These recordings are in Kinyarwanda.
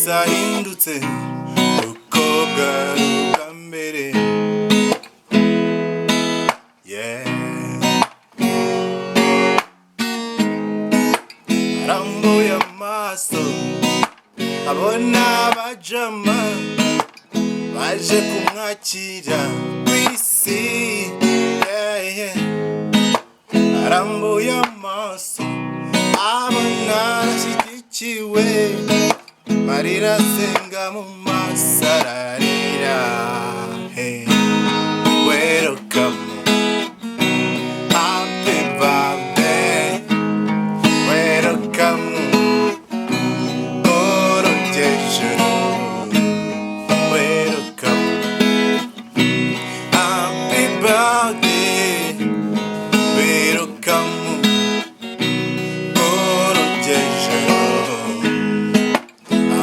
zahindutse uko bwari ubwa mbere. Arambuye amaso abona abajama baje kumwakira kw'isi. Arambuye amaso abona arashyigikiwe, marira asenga mu maso ararira. Welcome, happy birthday, welcome, orogejeru, welcome, happy birthday, welcome, orogejeru.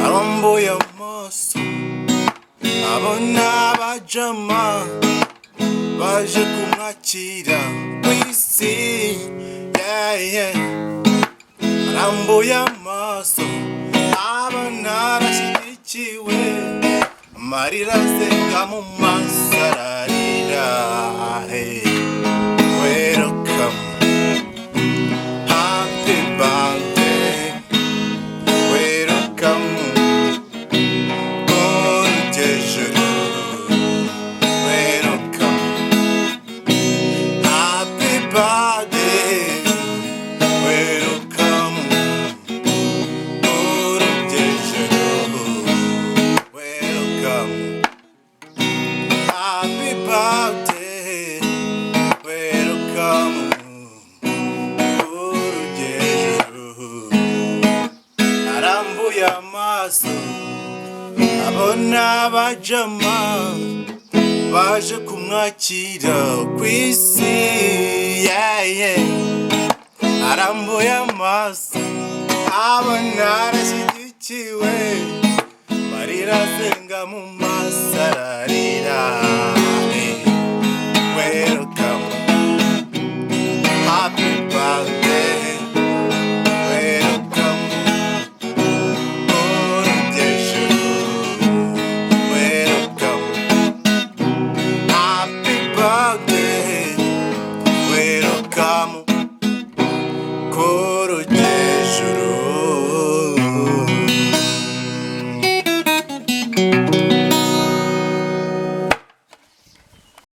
Arambuye amaso abona abajama baje kumwakira kw'isi. Arambuye amaso abona arashyigikiwe, amarira asenga mu maso ararira. Welcome, happy birthday, welcome, orogejeru, welcome, happy birthday, welcome, orogejeru, welcome, happy birthday, welcome, orogejeru. Arambuye amaso abona abajama baje kumwakira kw'isi. Arambuye amaso abona arashyigikiwe, marira asenga mu maso ararira.